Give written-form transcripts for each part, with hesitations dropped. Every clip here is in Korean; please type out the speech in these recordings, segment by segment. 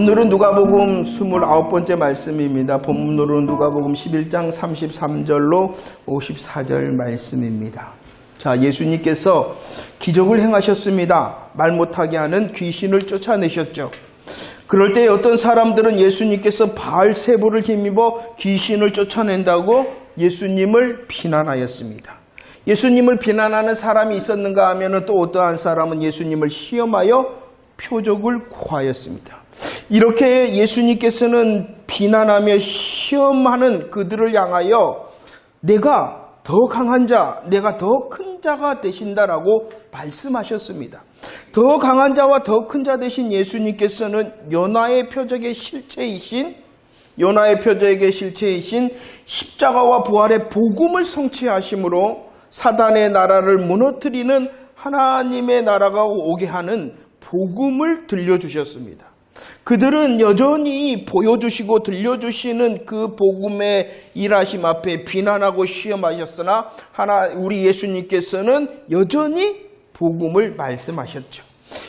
오늘은 누가복음 29번째 말씀입니다. 본문으로는 누가복음 11장 33절로 54절 말씀입니다. 자, 예수님께서 기적을 행하셨습니다. 말 못하게 하는 귀신을 쫓아내셨죠. 그럴 때 어떤 사람들은 예수님께서 바알세부를 힘입어 귀신을 쫓아낸다고 예수님을 비난하였습니다. 예수님을 비난하는 사람이 있었는가 하면 또 어떠한 사람은 예수님을 시험하여 표적을 구하였습니다. 이렇게 예수님께서는 비난하며 시험하는 그들을 향하여 내가 더 강한 자, 내가 더 큰 자가 되신다라고 말씀하셨습니다. 더 강한 자와 더 큰 자 되신 예수님께서는 요나의 표적의 실체이신 십자가와 부활의 복음을 성취하심으로 사단의 나라를 무너뜨리는 하나님의 나라가 오게 하는 복음을 들려주셨습니다. 그들은 여전히 보여주시고 들려주시는 그 복음의 일하심 앞에 비난하고 시험하셨으나 우리 예수님께서는 여전히 복음을 말씀하셨죠.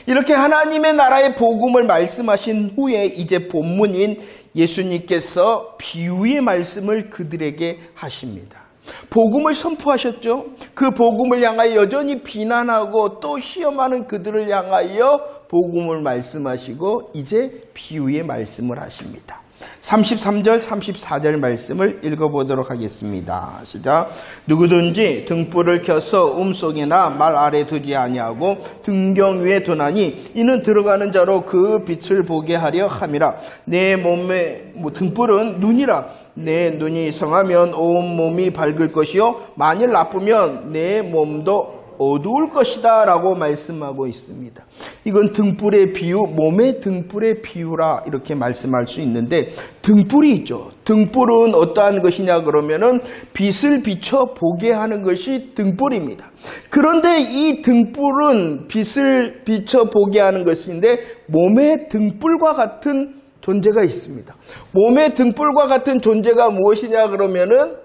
이렇게 하나님의 나라의 복음을 말씀하신 후에 이제 본문인 예수님께서 비유의 말씀을 그들에게 하십니다. 복음을 선포하셨죠. 그 복음을 향하여 여전히 비난하고 또 시험하는 그들을 향하여 복음을 말씀하시고 이제 비유의 말씀을 하십니다. 33절 34절 말씀을 읽어보도록 하겠습니다. 시작. 누구든지 등불을 켜서 음속이나 말 아래 두지 아니하고 등경 위에 두나니 이는 들어가는 자로 그 빛을 보게 하려 함이라. 내 몸에 등불은 눈이라. 내 눈이 성하면 온 몸이 밝을 것이요 만일 나쁘면 내 몸도 어두울 것이다 라고 말씀하고 있습니다. 이건 등불의 비유, 몸의 등불의 비유라 이렇게 말씀할 수 있는데 등불이 있죠. 등불은 어떠한 것이냐 그러면은 빛을 비춰 보게 하는 것이 등불입니다. 그런데 이 등불은 빛을 비춰 보게 하는 것인데 몸의 등불과 같은 존재가 있습니다. 몸의 등불과 같은 존재가 무엇이냐 그러면은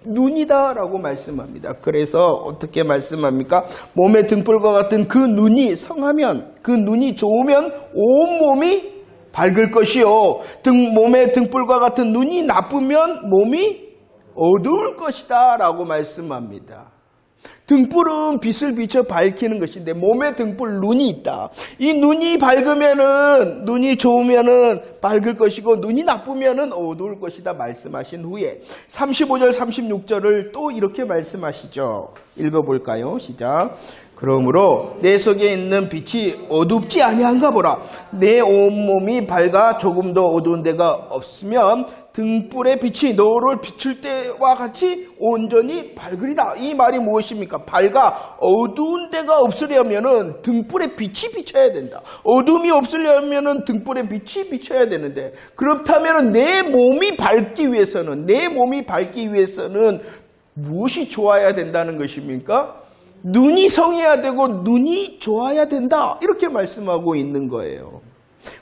눈이다라고 말씀합니다. 그래서 어떻게 말씀합니까? 몸의 등불과 같은 그 눈이 성하면, 그 눈이 좋으면 온 몸이 밝을 것이요. 몸의 등불과 같은 눈이 나쁘면 몸이 어두울 것이다 라고 말씀합니다. 등불은 빛을 비춰 밝히는 것인데 몸에 등불 눈이 있다. 이 눈이 밝으면은 눈이 좋으면은 밝을 것이고 눈이 나쁘면은 어두울 것이다 말씀하신 후에 35절 36절을 또 이렇게 말씀하시죠. 읽어볼까요? 시작. 그러므로 내 속에 있는 빛이 어둡지 아니한가 보라. 내 온몸이 밝아 조금도 어두운 데가 없으면 등불의 빛이 너를 비출 때와 같이 온전히 밝으리다. 이 말이 무엇입니까? 밝아 어두운 데가 없으려면은 등불의 빛이 비쳐야 된다. 어둠이 없으려면은 등불의 빛이 비쳐야 되는데 그렇다면은 내 몸이 밝기 위해서는 무엇이 좋아야 된다는 것입니까? 눈이 성해야 되고 눈이 좋아야 된다. 이렇게 말씀하고 있는 거예요.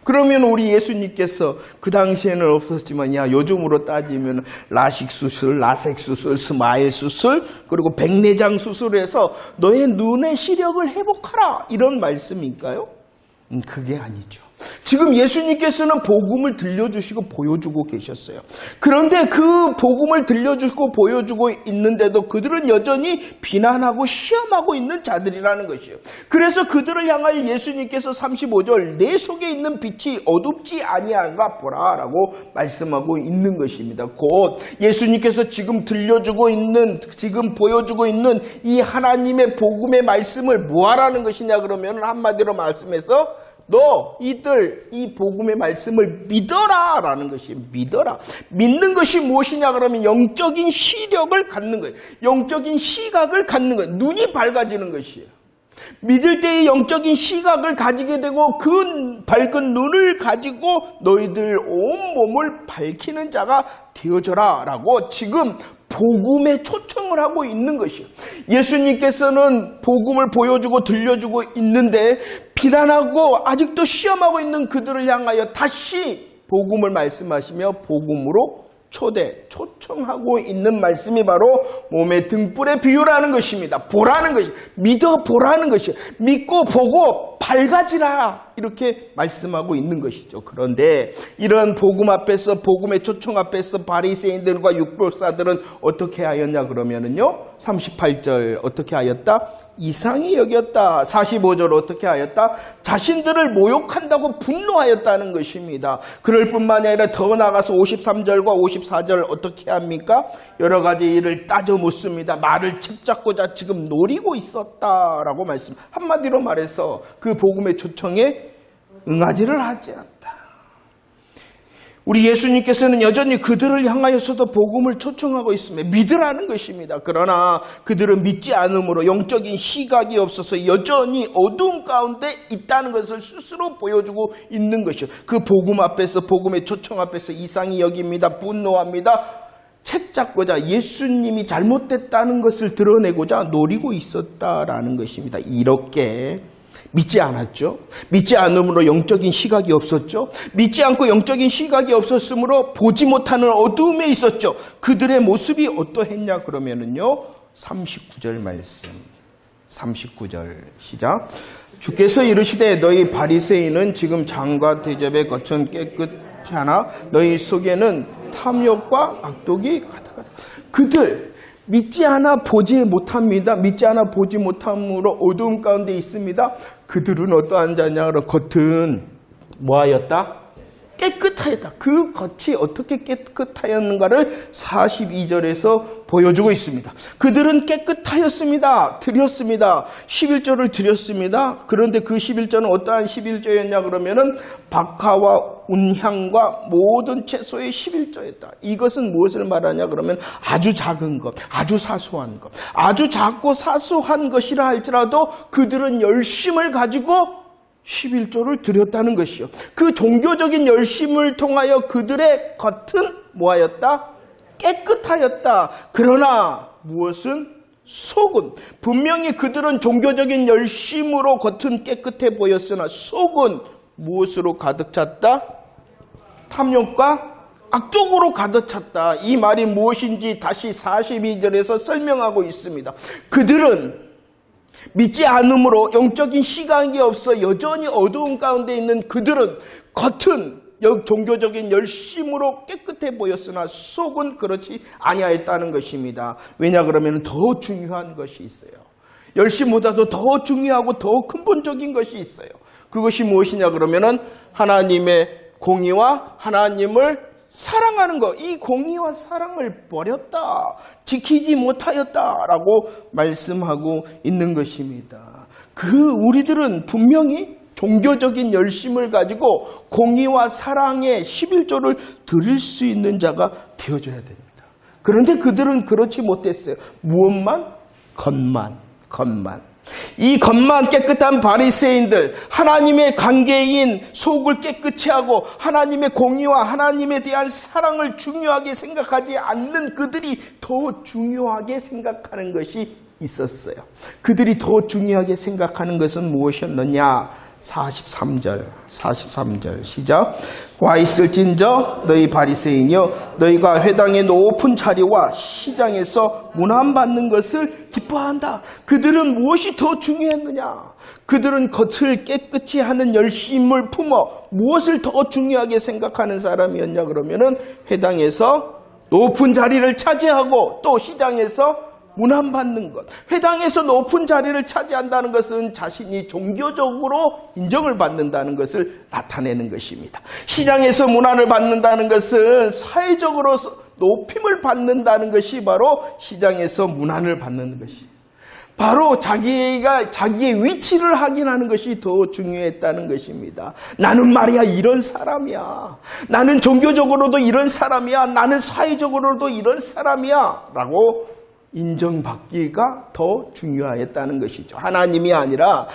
그러면 우리 예수님께서 그 당시에는 없었지만 요즘으로 따지면 라식 수술, 라섹 수술, 스마일 수술 그리고 백내장 수술해서 너의 눈의 시력을 회복하라 이런 말씀일까요? 그게 아니죠. 지금 예수님께서는 복음을 들려주시고 보여주고 계셨어요. 그런데 그 복음을 들려주고 보여주고 있는데도 그들은 여전히 비난하고 시험하고 있는 자들이라는 것이에요. 그래서 그들을 향하여 예수님께서 35절 내 속에 있는 빛이 어둡지 아니한가 보라 라고 말씀하고 있는 것입니다. 곧 예수님께서 지금 보여주고 있는 이 하나님의 복음의 말씀을 뭐하라는 것이냐 그러면 한마디로 말씀해서 너 이들 이 복음의 말씀을 믿어라 라는 것이 믿어라. 믿는 것이 무엇이냐 그러면 영적인 시력을 갖는 거예요. 영적인 시각을 갖는 거예요. 눈이 밝아지는 것이에요. 믿을 때의 영적인 시각을 가지게 되고 그 밝은 눈을 가지고 너희들 온몸을 밝히는 자가 되어져라 라고 지금 복음에 초청을 하고 있는 것이에요. 예수님께서는 복음을 보여주고 들려주고 있는데 비난하고 아직도 시험하고 있는 그들을 향하여 다시 복음을 말씀하시며 복음으로 초청하고 있는 말씀이 바로 몸의 등불의 비유라는 것입니다. 보라는 것이 믿어보라는 것이에요. 믿고 보고 밝아지라 이렇게 말씀하고 있는 것이죠. 그런데 이런 복음 앞에서, 복음의 초청 앞에서 바리새인들과 율법사들은 어떻게 하였냐 그러면은요, 38절 어떻게 하였다? 이상히 여겼다. 45절 어떻게 하였다? 자신들을 모욕한다고 분노하였다는 것입니다. 그럴 뿐만이 아니라 더 나아가서 53절과 54절 어떻게 합니까? 여러 가지 일을 따져 묻습니다. 말을 칩잡고자 지금 노리고 있었다라고 말씀. 한마디로 말해서 그 복음의 초청에 응하지를 하지 않았다. 우리 예수님께서는 여전히 그들을 향하여서도 복음을 초청하고 있으며 믿으라는 것입니다. 그러나 그들은 믿지 않으므로 영적인 시각이 없어서 여전히 어두움 가운데 있다는 것을 스스로 보여주고 있는 것이죠. 그 복음 앞에서, 복음의 초청 앞에서 이상히 여깁니다. 분노합니다. 책 잡고자 예수님이 잘못됐다는 것을 드러내고자 노리고 있었다라는 것입니다. 이렇게 믿지 않았죠. 믿지 않으므로 영적인 시각이 없었죠. 믿지 않고 영적인 시각이 없었으므로 보지 못하는 어두움에 있었죠. 그들의 모습이 어떠했냐 그러면은요, 39절 말씀, 39절 시작. 주께서 이르시되 너희 바리새인은 지금 장과 대접의 겉은 깨끗이 하나 너희 속에는 탐욕과 악독이 가득하다. 그들 믿지 않아 보지 못합니다. 믿지 않아 보지 못함으로 어두움 가운데 있습니다. 그들은 어떠한 자냐? 겉은 뭐하였다? 깨끗하였다. 그 겉이 어떻게 깨끗하였는가를 42절에서 보여주고 있습니다. 그들은 깨끗하였습니다. 드렸습니다. 11조를 드렸습니다. 그런데 그 11조는 어떠한 11조였냐 그러면은 박하와 운향과 모든 채소의 11조였다. 이것은 무엇을 말하냐 그러면 아주 작은 것, 아주 사소한 것, 아주 작고 사소한 것이라 할지라도 그들은 열심을 가지고 11조를 드렸다는 것이요. 그 종교적인 열심을 통하여 그들의 겉은 뭐하였다? 깨끗하였다. 그러나 무엇은? 속은. 분명히 그들은 종교적인 열심으로 겉은 깨끗해 보였으나 속은 무엇으로 가득 찼다? 탐욕과 악독으로 가득 찼다. 이 말이 무엇인지 다시 42절에서 설명하고 있습니다. 그들은 믿지 않으므로 영적인 시각이 없어 여전히 어두움 가운데 있는 그들은 겉은 종교적인 열심으로 깨끗해 보였으나 속은 그렇지 아니하였다는 것입니다. 왜냐 그러면 더 중요한 것이 있어요. 열심보다도 더 중요하고 더 근본적인 것이 있어요. 그것이 무엇이냐 그러면은 하나님의 공의와 하나님을 사랑하는 것. 이 공의와 사랑을 버렸다. 지키지 못하였다라고 말씀하고 있는 것입니다. 우리들은 분명히 종교적인 열심을 가지고 공의와 사랑의 11조를 드릴 수 있는 자가 되어줘야 됩니다. 그런데 그들은 그렇지 못했어요. 무엇만? 겉만. 이 겉만 깨끗한 바리새인들, 하나님의 관계인 속을 깨끗이 하고 하나님의 공의와 하나님에 대한 사랑을 중요하게 생각하지 않는 그들이 더 중요하게 생각하는 것이 있었어요. 그들이 더 중요하게 생각하는 것은 무엇이었느냐? 43절 시작. 와 있을진저 너희 바리새인이여 너희가 회당의 높은 자리와 시장에서 문안받는 것을 기뻐한다. 그들은 무엇이 더 중요했느냐? 그들은 겉을 깨끗이 하는 열심을 품어 무엇을 더 중요하게 생각하는 사람이었냐 그러면은 회당에서 높은 자리를 차지하고 또 시장에서 문안받는 것. 회당에서 높은 자리를 차지한다는 것은 자신이 종교적으로 인정을 받는다는 것을 나타내는 것입니다. 시장에서 문안을 받는다는 것은 사회적으로 높임을 받는다는 것이 바로 시장에서 문안을 받는 것이. 바로 자기의 위치를 확인하는 것이 더 중요했다는 것입니다. 나는 말이야 이런 사람이야. 나는 종교적으로도 이런 사람이야. 나는 사회적으로도 이런 사람이야. 라고 인정받기가 더 중요했다는 것이죠. 하나님이 아니라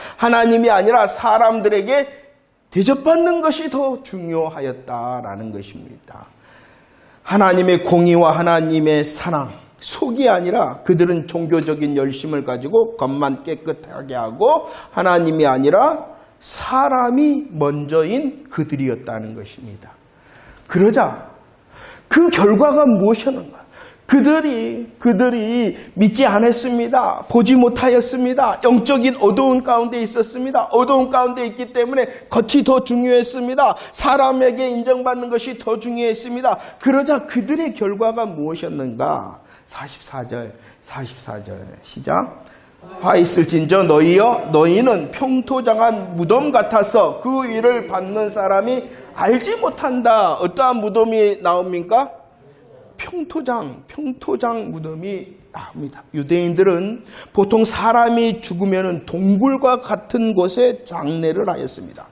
사람들에게 대접받는 것이 더 중요하였다라는 것입니다. 하나님의 공의와 하나님의 사랑, 속이 아니라 그들은 종교적인 열심을 가지고 겉만 깨끗하게 하고 하나님이 아니라 사람이 먼저인 그들이었다는 것입니다. 그러자 그 결과가 무엇이었는가? 그들이 믿지 않았습니다. 보지 못하였습니다. 영적인 어두운 가운데 있었습니다. 어두운 가운데 있기 때문에 겉이 더 중요했습니다. 사람에게 인정받는 것이 더 중요했습니다. 그러자 그들의 결과가 무엇이었는가? 44절 시작. 화 있을진저 너희는 평토장한 무덤 같아서 그 위를 받는 사람이 알지 못한다. 어떠한 무덤이 나옵니까? 평토장 무덤이 나옵니다. 유대인들은 보통 사람이 죽으면 동굴과 같은 곳에 장례를 하였습니다.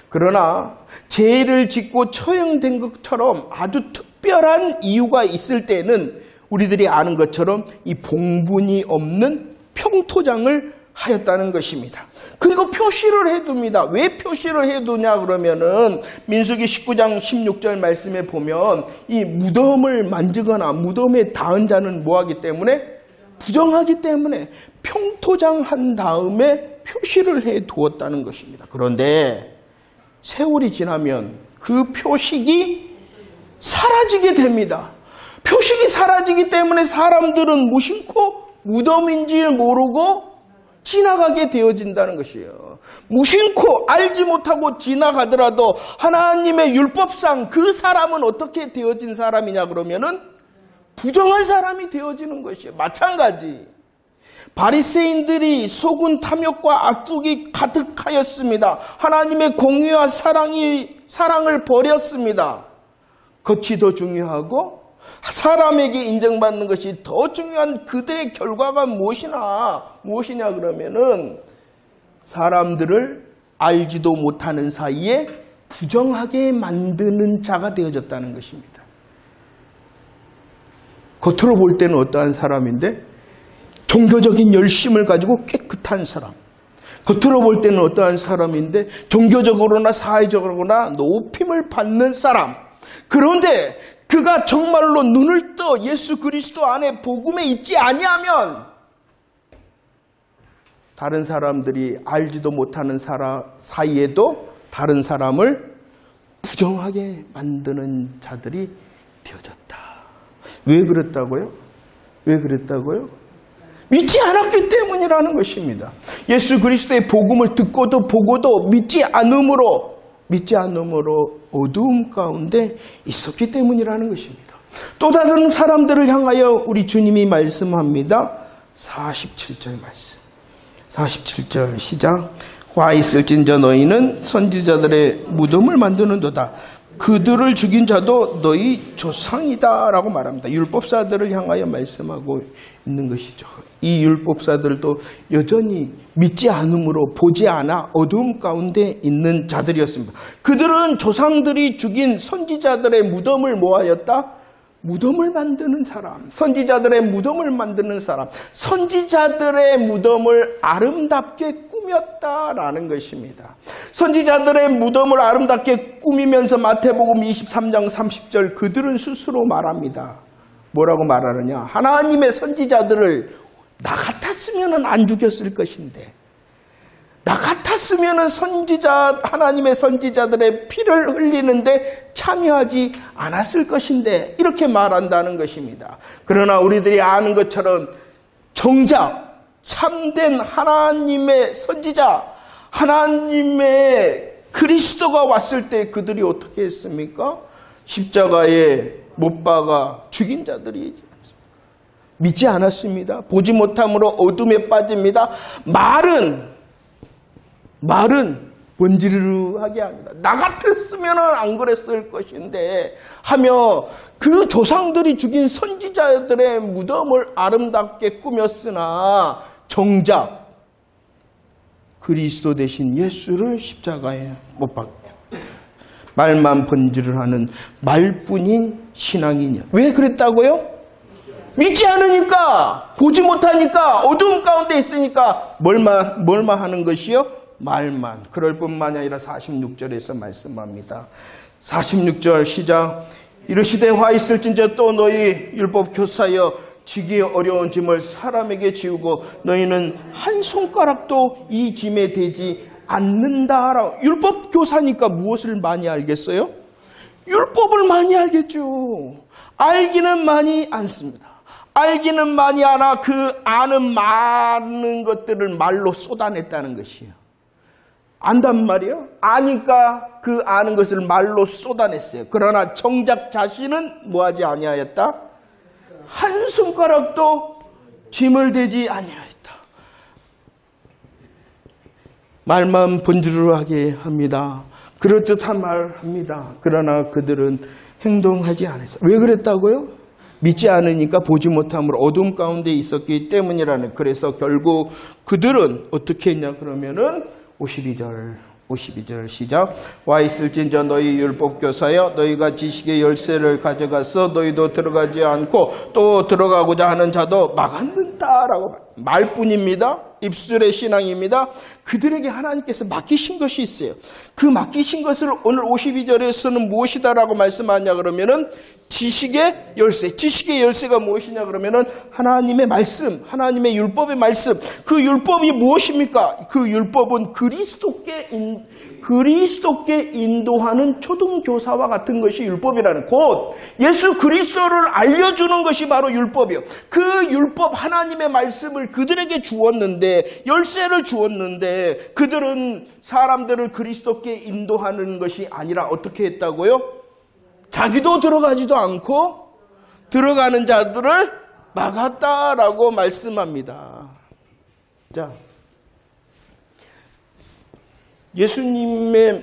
그러나 죄를 짓고 처형된 것처럼 아주 특별한 이유가 있을 때는 우리들이 아는 것처럼 이 봉분이 없는 평토장을 하였다는 것입니다. 그리고 표시를 해둡니다. 왜 표시를 해두냐 그러면은 민수기 19장 16절 말씀에 보면 이 무덤을 만지거나 무덤에 닿은 자는 뭐하기 때문에? 부정하기 때문에 평토장 한 다음에 표시를 해두었다는 것입니다. 그런데 세월이 지나면 그 표식이 사라지게 됩니다. 표식이 사라지기 때문에 사람들은 무심코 무덤인지 모르고 지나가게 되어진다는 것이에요. 무심코 알지 못하고 지나가더라도 하나님의 율법상 그 사람은 어떻게 되어진 사람이냐 그러면은 부정한 사람이 되어지는 것이에요. 마찬가지. 바리새인들이 속은 탐욕과 악독이 가득하였습니다. 하나님의 공의와 사랑을 버렸습니다. 겉이 더 중요하고 사람에게 인정받는 것이 더 중요한 그들의 결과가 무엇이냐 그러면은 사람들을 알지도 못하는 사이에 부정하게 만드는 자가 되어졌다는 것입니다. 겉으로 볼 때는 어떠한 사람인데 종교적인 열심을 가지고 깨끗한 사람. 겉으로 볼 때는 어떠한 사람인데 종교적으로나 사회적으로나 높임을 받는 사람. 그런데 그가 정말로 눈을 떠 예수 그리스도 안에 복음에 있지 아니하면 다른 사람들이 알지도 못하는 사이에도 다른 사람을 부정하게 만드는 자들이 되어졌다. 왜 그랬다고요? 믿지 않았기 때문이라는 것입니다. 예수 그리스도의 복음을 듣고도 보고도 믿지 않음으로 어두움 가운데 있었기 때문이라는 것입니다. 또 다른 사람들을 향하여 우리 주님이 말씀합니다. 47절 말씀. 47절 시작. 화 있을진저 너희는 선지자들의 무덤을 만드는도다. 그들을 죽인 자도 너희 조상이다 라고 말합니다. 율법사들을 향하여 말씀하고 있는 것이죠. 이 율법사들도 여전히 믿지 않음으로 보지 않아 어두움 가운데 있는 자들이었습니다. 그들은 조상들이 죽인 선지자들의 무덤을 모하였다? 무덤을 만드는 사람, 선지자들의 무덤을 만드는 사람, 선지자들의 무덤을 아름답게 꾸몄다라는 것입니다. 선지자들의 무덤을 아름답게 꾸미면서 마태복음 23장 30절 그들은 스스로 말합니다. 뭐라고 말하느냐? 하나님의 선지자들을 나 같았으면 안 죽였을 것인데 나 같았으면 하나님의 선지자들의 피를 흘리는데 참여하지 않았을 것인데 이렇게 말한다는 것입니다. 그러나 우리들이 아는 것처럼 정작 참된 하나님의 선지자, 하나님의 그리스도가 왔을 때 그들이 어떻게 했습니까? 십자가에 못 박아 죽인 자들이 믿지 않았습니다. 보지 못함으로 어둠에 빠집니다. 말은 번지르르하게 합니다. 나 같았으면 안 그랬을 것인데 하며 그 조상들이 죽인 선지자들의 무덤을 아름답게 꾸몄으나 정작 그리스도 대신 예수를 십자가에 못 박혔다. 말만 번지르르하는 말뿐인 신앙이냐. 왜 그랬다고요? 믿지 않으니까, 보지 못하니까, 어두움 가운데 있으니까 뭘만 하는 것이요? 말만. 그럴 뿐만이 아니라 46절에서 말씀합니다. 46절 시작. 이르시되 화 있을진저 또 너희 율법 교사여 지기 어려운 짐을 사람에게 지우고 너희는 한 손가락도 이 짐에 대지 않는다라고. 율법 교사니까 무엇을 많이 알겠어요? 율법을 많이 알겠죠. 알기는 많이 않습니다. 알기는 많이 하나 그 아는 많은 것들을 말로 쏟아냈다는 것이에요. 안단 말이에요. 아니까 그 아는 것을 말로 쏟아냈어요. 그러나 정작 자신은 뭐하지 아니하였다? 한 손가락도 짐을 대지 아니하였다. 말만 분주하게 합니다. 그럴듯한 말 합니다. 그러나 그들은 행동하지 않았어요. 왜 그랬다고요? 믿지 않으니까 보지 못함으로 어둠 가운데 있었기 때문이라는. 그래서 결국 그들은 어떻게 했냐 그러면은 52절 시작. 와 있을진저 너희 율법교사여 너희가 지식의 열쇠를 가져가서 너희도 들어가지 않고 또 들어가고자 하는 자도 막았는다라고 말뿐입니다. 입술의 신앙입니다. 그들에게 하나님께서 맡기신 것이 있어요. 그 맡기신 것을 오늘 52절에서는 무엇이다라고 말씀하냐 그러면은 지식의 열쇠. 지식의 열쇠가 무엇이냐 그러면은 하나님의 말씀, 하나님의 율법의 말씀. 그 율법이 무엇입니까? 그 율법은 그리스도께 인도하는 초등교사와 같은 것이 율법이라는, 곧 예수 그리스도를 알려주는 것이 바로 율법이요. 그 율법 하나님의 말씀을 그들에게 주었는데, 열쇠를 주었는데 그들은 사람들을 그리스도께 인도하는 것이 아니라 어떻게 했다고요? 자기도 들어가지도 않고 들어가는 자들을 막았다라고 말씀합니다. 자, 예수님의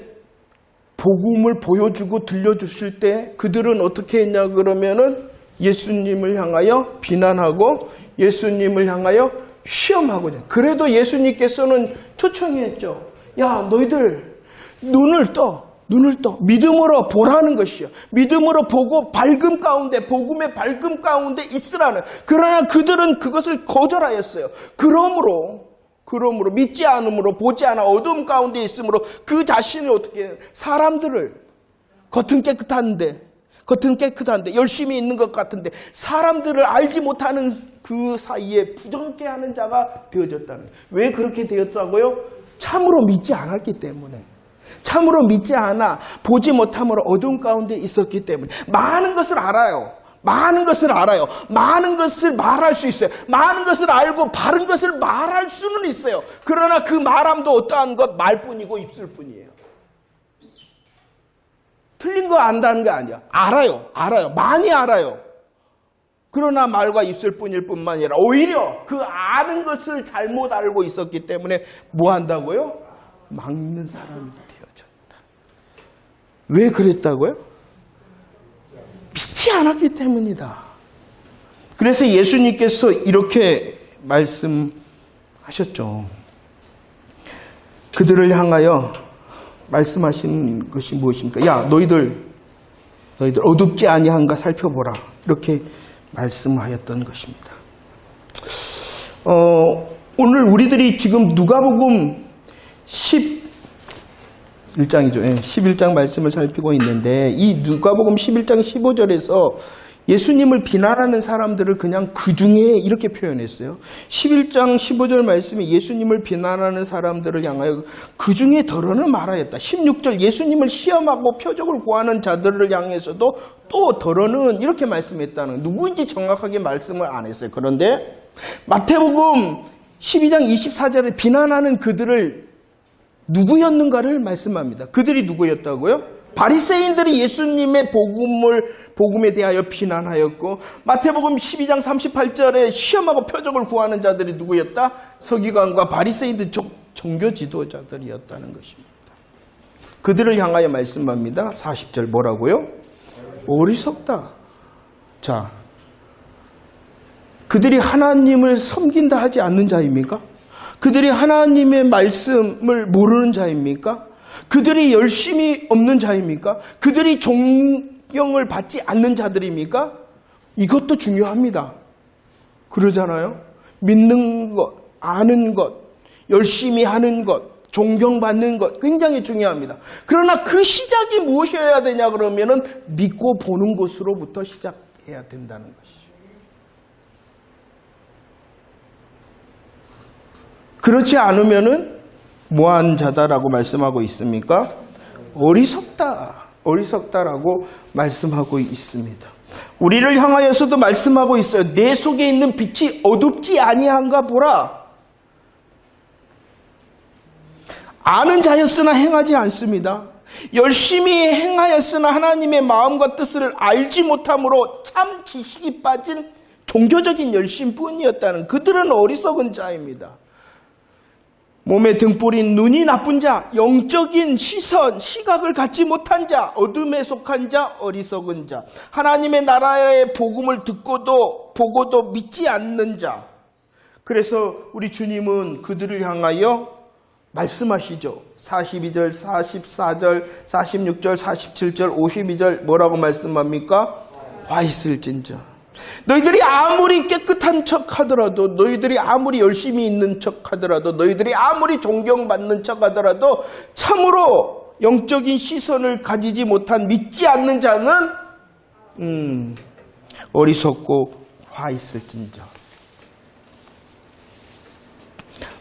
복음을 보여주고 들려주실 때 그들은 어떻게 했냐 그러면은 예수님을 향하여 비난하고 예수님을 향하여 시험하고. 그래도 예수님께서는 초청했죠. 야, 너희들 눈을 떠. 믿음으로 보라는 것이요. 믿음으로 보고 밝음 가운데, 복음의 밝음 가운데 있으라는. 그러나 그들은 그것을 거절하였어요. 그러므로 믿지 않음으로, 보지 않아 어둠 가운데 있으므로 그 자신을 어떻게 해요? 사람들을 겉은 깨끗한데 열심히 있는 것 같은데 사람들을 알지 못하는 그 사이에 부정케 하는 자가 되어졌다는. 왜 그렇게 되었다고요? 참으로 믿지 않았기 때문에. 참으로 믿지 않아 보지 못함으로 어둠 가운데 있었기 때문에. 많은 것을 알아요. 많은 것을 말할 수 있어요. 많은 것을 알고 바른 것을 말할 수는 있어요. 그러나 그 말함도 어떠한 것? 말뿐이고 입술뿐이에요. 틀린 거 안다는 게 아니야. 알아요. 많이 알아요. 그러나 말과 입술뿐일 뿐만 아니라 오히려 그 아는 것을 잘못 알고 있었기 때문에 뭐 한다고요? 막는 사람이 되어졌다. 왜 그랬다고요? 믿지 않았기 때문이다. 그래서 예수님께서 이렇게 말씀하셨죠. 그들을 향하여 말씀하신 것이 무엇입니까? 야, 너희들 어둡지 아니한가 살펴보라. 이렇게 말씀하였던 것입니다. 오늘 우리들이 지금 누가복음 11장이죠. 11장 말씀을 살피고 있는데 이 누가복음 11장 15절에서 예수님을 비난하는 사람들을 그냥 그 중에 이렇게 표현했어요. 11장 15절 말씀이 예수님을 비난하는 사람들을 향하여 그 중에 더러는 말하였다. 16절 예수님을 시험하고 표적을 구하는 자들을 향해서도 또 더러는 이렇게 말씀했다는, 누구인지 정확하게 말씀을 안 했어요. 그런데 마태복음 12장 24절에 비난하는 그들을 누구였는가를 말씀합니다. 그들이 누구였다고요? 바리새인들이 예수님의 복음에 대하여 비난하였고, 마태복음 12장 38절에 시험하고 표적을 구하는 자들이 누구였다? 서기관과 바리새인들 종교 지도자들이었다는 것입니다. 그들을 향하여 말씀합니다. 40절 뭐라고요? 어리석다. 자, 그들이 하나님을 섬긴다 하지 않는 자입니까? 그들이 하나님의 말씀을 모르는 자입니까? 그들이 열심히 없는 자입니까? 그들이 존경을 받지 않는 자들입니까? 이것도 중요합니다. 그러잖아요. 믿는 것, 아는 것, 열심히 하는 것, 존경받는 것 굉장히 중요합니다. 그러나 그 시작이 무엇이어야 되냐 그러면은 믿고 보는 것으로부터 시작해야 된다는 것이죠. 그렇지 않으면은 무한 자다라고 말씀하고 있습니까? 어리석다라고 말씀하고 있습니다. 우리를 향하여서도 말씀하고 있어요. 내 속에 있는 빛이 어둡지 아니한가 보라. 아는 자였으나 행하지 않습니다. 열심히 행하였으나 하나님의 마음과 뜻을 알지 못함으로 참 지식이 빠진 종교적인 열심뿐이었다는, 그들은 어리석은 자입니다. 몸에 등불인 눈이 나쁜 자, 영적인 시선, 시각을 갖지 못한 자, 어둠에 속한 자, 어리석은 자, 하나님의 나라의 복음을 듣고도 보고도 믿지 않는 자. 그래서 우리 주님은 그들을 향하여 말씀하시죠. 42절, 44절, 46절, 47절, 52절 뭐라고 말씀합니까? 와 있을진저. 너희들이 아무리 깨끗한 척 하더라도, 너희들이 아무리 열심히 있는 척 하더라도, 너희들이 아무리 존경받는 척 하더라도 참으로 영적인 시선을 가지지 못한 믿지 않는 자는 어리석고 화 있을진저.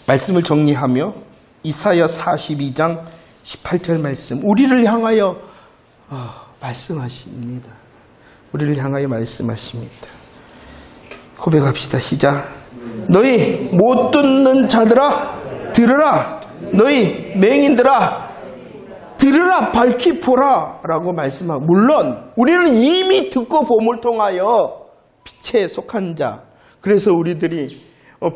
말씀을 정리하며 이사야 42장 18절 말씀, 우리를 향하여 말씀하십니다. 우리를 향하여 말씀하십니다. 고백합시다. 시작. 너희 못 듣는 자들아 들으라. 너희 맹인들아 들으라. 밝히 보라 라고 말씀하고, 물론 우리는 이미 듣고 봄을 통하여 빛에 속한 자. 그래서 우리들이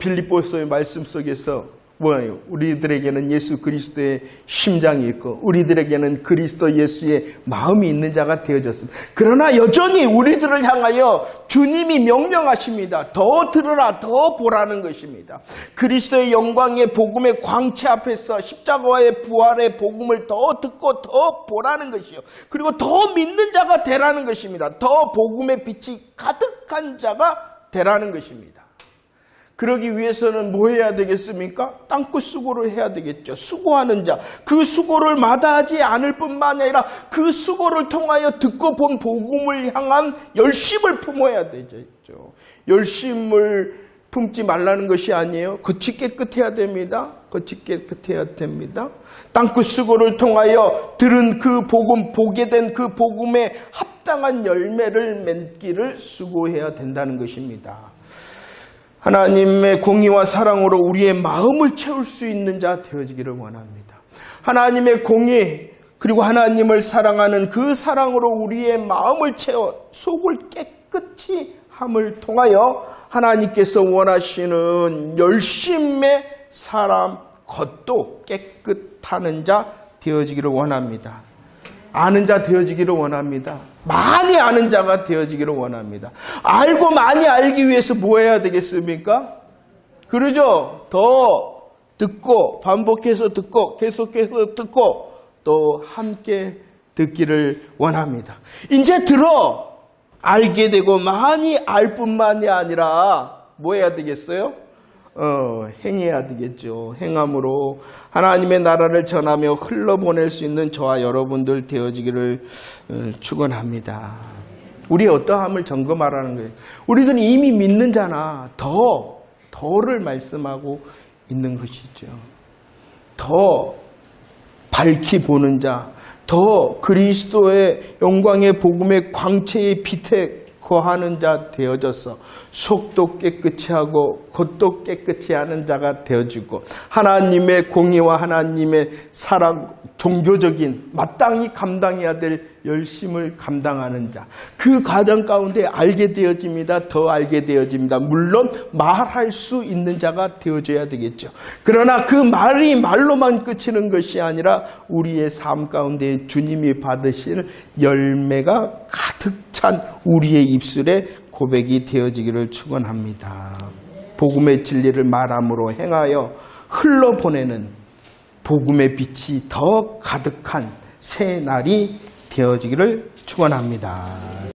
빌립보서의 말씀 속에서 뭐예요? 우리들에게는 예수 그리스도의 심장이 있고 우리들에게는 그리스도 예수의 마음이 있는 자가 되어졌습니다. 그러나 여전히 우리들을 향하여 주님이 명령하십니다. 더 들으라, 더 보라는 것입니다. 그리스도의 영광의 복음의 광채 앞에서 십자가의 부활의 복음을 더 듣고 더 보라는 것이요, 그리고 더 믿는 자가 되라는 것입니다. 더 복음의 빛이 가득한 자가 되라는 것입니다. 그러기 위해서는 뭐 해야 되겠습니까? 땅끝 수고를 해야 되겠죠. 수고하는 자, 그 수고를 마다하지 않을 뿐만 아니라 그 수고를 통하여 듣고 본 복음을 향한 열심을 품어야 되죠. 열심을 품지 말라는 것이 아니에요. 겉이 깨끗해야 됩니다. 겉이 깨끗해야 됩니다. 땅끝 수고를 통하여 들은 그 복음, 보게 된 그 복음에 합당한 열매를 맺기를 수고해야 된다는 것입니다. 하나님의 공의와 사랑으로 우리의 마음을 채울 수 있는 자 되어지기를 원합니다. 하나님의 공의 그리고 하나님을 사랑하는 그 사랑으로 우리의 마음을 채워 속을 깨끗이 함을 통하여 하나님께서 원하시는 열심의 사람, 겉도 깨끗하는 자 되어지기를 원합니다. 아는 자 되어지기를 원합니다. 많이 아는 자가 되어지기를 원합니다. 알고 많이 알기 위해서 뭐 해야 되겠습니까? 그러죠? 더 듣고 반복해서 듣고 계속해서 듣고 또 함께 듣기를 원합니다. 이제 들어 알게 되고 많이 알 뿐만이 아니라 뭐 해야 되겠어요? 행해야 되겠죠. 행함으로 하나님의 나라를 전하며 흘러보낼 수 있는 저와 여러분들 되어지기를 축원합니다. 우리의 어떠함을 점검하라는 거예요. 우리들은 이미 믿는 자나 더를 말씀하고 있는 것이죠. 더 밝히 보는 자, 더 그리스도의 영광의 복음의 광채의 빛에 거하는 자 되어져서 속도 깨끗이 하고 겉도 깨끗이 하는 자가 되어지고 하나님의 공의와 하나님의 사랑, 종교적인 마땅히 감당해야 될 열심을 감당하는 자, 그 과정 가운데 알게 되어집니다. 더 알게 되어집니다. 물론 말할 수 있는 자가 되어져야 되겠죠. 그러나 그 말이 말로만 그치는 것이 아니라 우리의 삶 가운데 주님이 받으실 열매가 가득 찬 우리의 입술에 고백이 되어지기를 축원합니다. 복음의 진리를 말함으로 행하여 흘러보내는 복음의 빛이 더 가득한 새 날이 되어지기를 축원합니다.